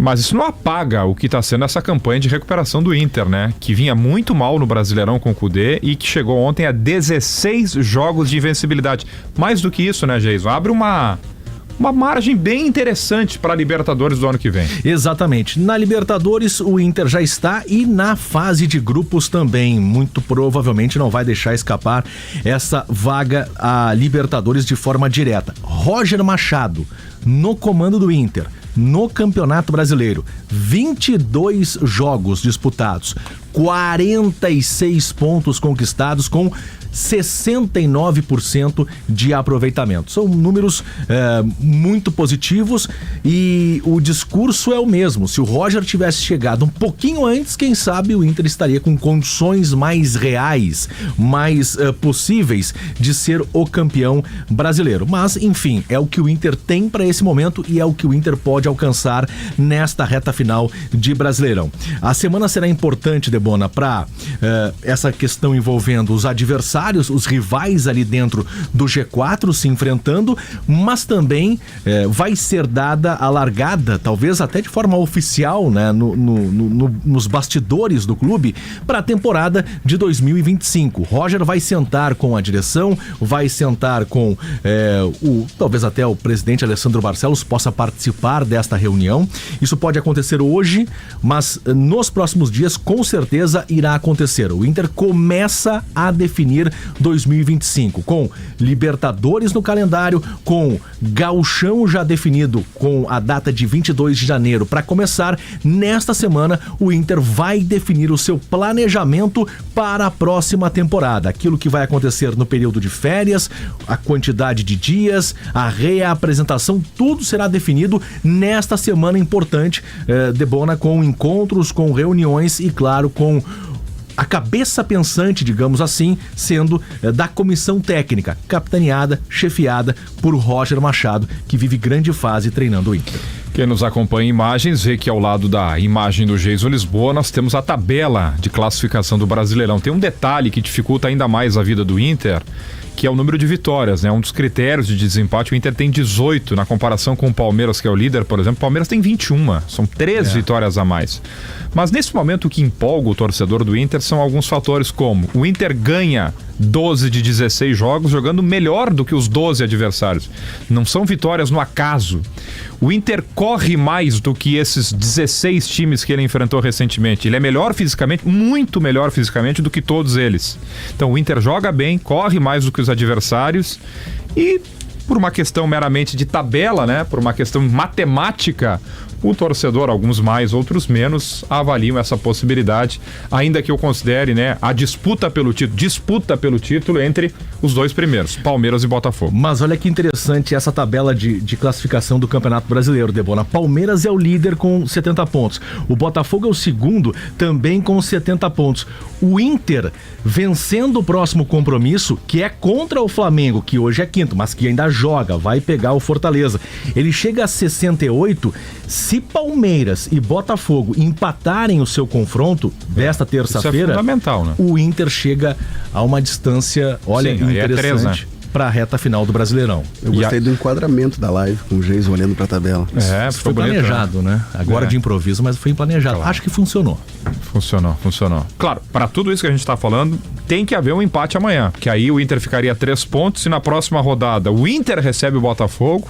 Mas isso não apaga o que está sendo essa campanha de recuperação do Inter, né? Que vinha muito mal no Brasileirão com o Kudê e que chegou ontem a 16 jogos de invencibilidade. Mais do que isso, né, Geison? Abre uma margem bem interessante para a Libertadores do ano que vem. Exatamente. Na Libertadores o Inter já está e na fase de grupos também. Muito provavelmente não vai deixar escapar essa vaga a Libertadores de forma direta. Roger Machado no comando do Inter. No Campeonato Brasileiro, 22 jogos disputados, 46 pontos conquistados com 69% de aproveitamento. São números muito positivos e o discurso é o mesmo. Se o Roger tivesse chegado um pouquinho antes, quem sabe o Inter estaria com condições mais reais, mais possíveis de ser o campeão brasileiro. Mas, enfim, é o que o Inter tem para esse momento e é o que o Inter pode alcançar nesta reta final de Brasileirão. A semana será importante, Debona, para essa questão envolvendo os adversários, os rivais ali dentro do G4 se enfrentando, mas também vai ser dada a largada, talvez até de forma oficial, né, nos bastidores do clube, para a temporada de 2025. Roger vai sentar com a direção, vai sentar com talvez até o presidente Alessandro Barcelos possa participar desta reunião. Isso pode acontecer hoje, mas nos próximos dias com certeza irá acontecer. O Inter começa a definir 2025 com Libertadores no calendário, com Gauchão já definido com a data de 22 de janeiro para começar. Nesta semana o Inter vai definir o seu planejamento para a próxima temporada, aquilo que vai acontecer no período de férias, a quantidade de dias, a reapresentação, tudo será definido nesta semana importante, Debona, com encontros, com reuniões e claro com a cabeça pensante, digamos assim, sendo da comissão técnica, capitaneada, chefiada por Roger Machado, que vive grande fase treinando o Inter. Quem nos acompanha em imagens vê que ao lado da imagem do Geison Lisboa nós temos a tabela de classificação do Brasileirão. Tem um detalhe que dificulta ainda mais a vida do Inter, que é o número de vitórias, né? Um dos critérios de desempate, o Inter tem 18, na comparação com o Palmeiras, que é o líder, por exemplo, o Palmeiras tem 21, são 3 vitórias a mais. Mas nesse momento o que empolga o torcedor do Inter são alguns fatores como o Inter ganha 12 de 16 jogos jogando melhor do que os 12 adversários. Não são vitórias no acaso. O Inter corre mais do que esses 16 times que ele enfrentou recentemente. Ele é melhor fisicamente, muito melhor fisicamente do que todos eles. Então o Inter joga bem, corre mais do que os adversários e por uma questão meramente de tabela, né? Por uma questão matemática, o torcedor, alguns mais, outros menos, avaliam essa possibilidade, ainda que eu considere, né, a disputa pelo título entre os dois primeiros, Palmeiras e Botafogo. Mas olha que interessante essa tabela de classificação do Campeonato Brasileiro, Debona. Palmeiras é o líder com 70 pontos. O Botafogo é o segundo, também com 70 pontos. O Inter, vencendo o próximo compromisso, que é contra o Flamengo, que hoje é quinto, mas que ainda joga, vai pegar o Fortaleza. Ele chega a 68. Se Palmeiras e Botafogo empatarem o seu confronto desta terça-feira, isso é fundamental, né? O Inter chega a uma distância, olha, sim, interessante, para a reta final do Brasileirão. Eu gostei do enquadramento da live, com o Geison olhando para a tabela. Foi planejado, né? Agora de improviso, mas foi planejado. Claro. Acho que funcionou. Funcionou. Claro, para tudo isso que a gente está falando, tem que haver um empate amanhã, porque aí o Inter ficaria 3 pontos e na próxima rodada o Inter recebe o Botafogo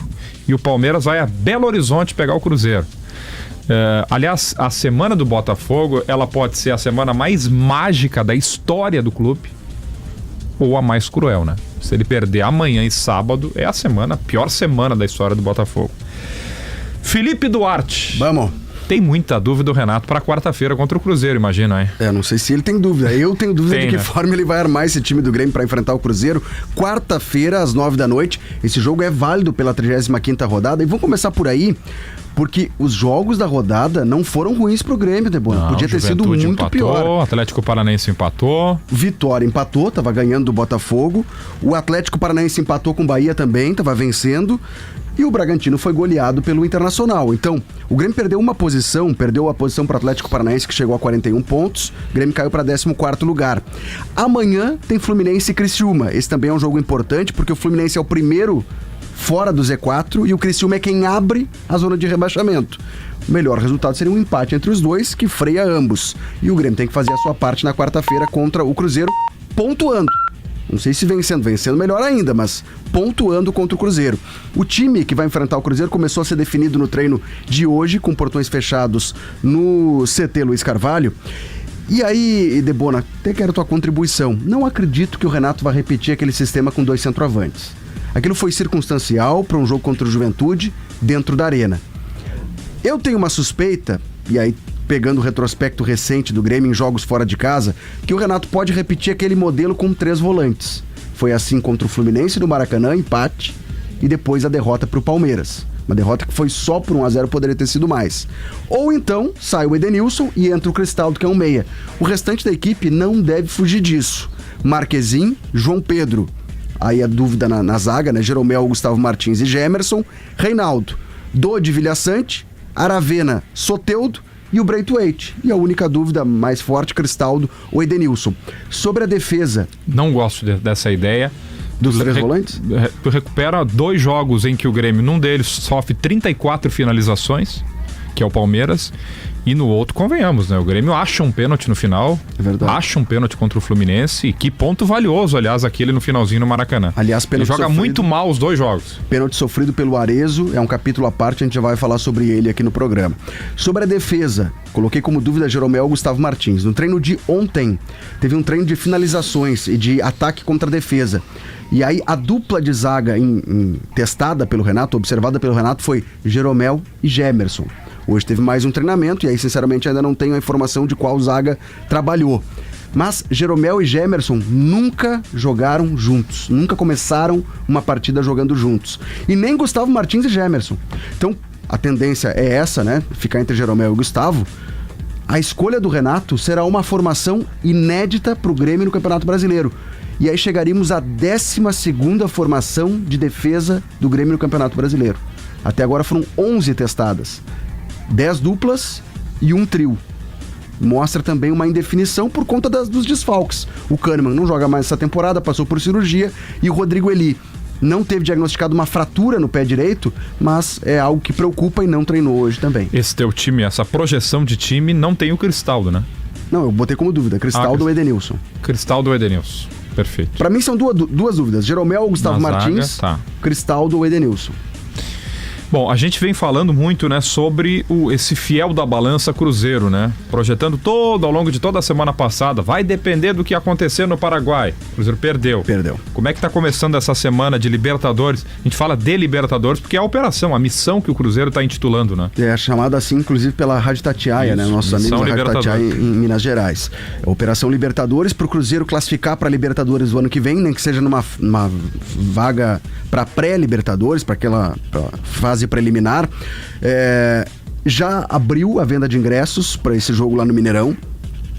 e o Palmeiras vai a Belo Horizonte pegar o Cruzeiro. Aliás, a semana do Botafogo, ela pode ser a semana mais mágica da história do clube ou a mais cruel, né? Se ele perder amanhã e sábado, é a pior semana da história do Botafogo. Felipe Duarte. Vamos. Tem muita dúvida o Renato para quarta-feira contra o Cruzeiro, imagina, hein? Não sei se ele tem dúvida. Eu tenho dúvida de que forma ele vai armar esse time do Grêmio para enfrentar o Cruzeiro. Quarta-feira, às 9 da noite. Esse jogo é válido pela 35ª rodada. E vamos começar por aí, porque os jogos da rodada não foram ruins pro Grêmio, Debona. Podia ter sido muito empatou, pior. Atlético Paranaense empatou. Vitória empatou, tava ganhando do Botafogo. O Atlético Paranaense empatou com o Bahia também, tava vencendo. E o Bragantino foi goleado pelo Internacional. Então, o Grêmio perdeu a posição para o Atlético Paranaense, que chegou a 41 pontos. O Grêmio caiu para 14º lugar. Amanhã tem Fluminense e Criciúma. Esse também é um jogo importante, porque o Fluminense é o primeiro fora do Z4 e o Criciúma é quem abre a zona de rebaixamento. O melhor resultado seria um empate entre os dois, que freia ambos. E o Grêmio tem que fazer a sua parte na quarta-feira contra o Cruzeiro, pontuando. Não sei se vencendo melhor ainda, mas pontuando contra o Cruzeiro. O time que vai enfrentar o Cruzeiro começou a ser definido no treino de hoje, com portões fechados no CT Luiz Carvalho. E aí, Debona, até quero tua contribuição. Não acredito que o Renato vai repetir aquele sistema com 2 centroavantes. Aquilo foi circunstancial para um jogo contra o Juventude dentro da arena. Eu tenho uma suspeita, e aí pegando o retrospecto recente do Grêmio em jogos fora de casa, que o Renato pode repetir aquele modelo com 3 volantes. Foi assim contra o Fluminense no Maracanã, empate, e depois a derrota para o Palmeiras. Uma derrota que foi só por 1-0, poderia ter sido mais. Ou então, sai o Edenilson e entra o Cristaldo, que é um meia. O restante da equipe não deve fugir disso. Marquezin, João Pedro. Aí a dúvida na zaga, né? Jeromel, Gustavo Martins e Gemerson. Reinaldo, Dodi, Vilhaçante, Aravena, Soteldo e o Braithwaite. E a única dúvida mais forte, Cristaldo ou Edenilson. Sobre a defesa... Não gosto dessa ideia. Dos 3 volantes? Tu recupera 2 jogos em que o Grêmio, num deles, sofre 34 finalizações, que é o Palmeiras, e no outro, convenhamos, né? O Grêmio acha um pênalti no final, acha um pênalti contra o Fluminense, e que ponto valioso, aliás, aquele no finalzinho no Maracanã. Aliás, ele joga muito mal os 2 jogos. Pênalti sofrido pelo Arezzo, é um capítulo à parte, a gente já vai falar sobre ele aqui no programa. Sobre a defesa, coloquei como dúvida Jeromel e Gustavo Martins. No treino de ontem, teve um treino de finalizações e de ataque contra a defesa. E aí a dupla de zaga testada pelo Renato, observada pelo Renato, foi Jeromel e Gemerson. Hoje teve mais um treinamento e aí sinceramente ainda não tenho a informação de qual zaga trabalhou. Mas Jeromel e Gemerson nunca jogaram juntos, nunca começaram uma partida jogando juntos. E nem Gustavo Martins e Gemerson. Então a tendência é essa, né? Ficar entre Jeromel e Gustavo. A escolha do Renato será uma formação inédita para o Grêmio no Campeonato Brasileiro. E aí chegaríamos à 12ª formação de defesa do Grêmio no Campeonato Brasileiro. Até agora foram 11 testadas. 10 duplas e 1 trio. Mostra também uma indefinição por conta dos desfalques. O Kahneman não joga mais essa temporada, passou por cirurgia, e o Rodrigo Eli não teve diagnosticado uma fratura no pé direito, mas é algo que preocupa e não treinou hoje também. Esse teu time, essa projeção de time, não tem o Cristaldo, né? Não, eu botei como dúvida, Cristaldo ou Edenilson. Cristaldo ou Edenilson, perfeito. Pra mim são duas dúvidas, Jeromel ou Gustavo Martins, Cristaldo ou Edenilson. Bom, a gente vem falando muito, né, sobre esse fiel da balança Cruzeiro, né? Projetando ao longo de toda a semana passada. Vai depender do que acontecer no Paraguai. O Cruzeiro perdeu. Como é que tá começando essa semana de Libertadores? A gente fala de Libertadores porque é a operação, a missão que o Cruzeiro tá intitulando, né? É chamada assim, inclusive, pela Rádio Tatiaia, né? Nossos amigos da Rádio Tatiaia em Minas Gerais. É Operação Libertadores, pro Cruzeiro classificar para Libertadores do ano que vem, nem que seja numa vaga para pré-Libertadores, para aquela fase preliminar. Já abriu a venda de ingressos para esse jogo lá no Mineirão.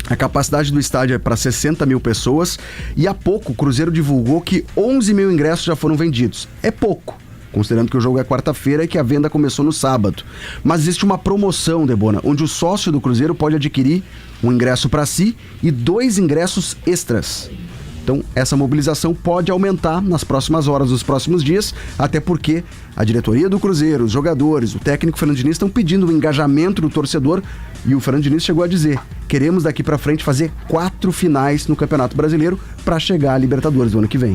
A capacidade do estádio é para 60 mil pessoas e há pouco o Cruzeiro divulgou que 11 mil ingressos já foram vendidos. É pouco, considerando que o jogo é quarta-feira e que a venda começou no sábado. Mas existe uma promoção, Debona, onde o sócio do Cruzeiro pode adquirir um ingresso para si e 2 ingressos extras. Então, essa mobilização pode aumentar nas próximas horas, nos próximos dias, até porque a diretoria do Cruzeiro, os jogadores, o técnico Fernando Diniz estão pedindo o engajamento do torcedor e o Fernando Diniz chegou a dizer: queremos daqui para frente fazer 4 finais no Campeonato Brasileiro para chegar à Libertadores do ano que vem.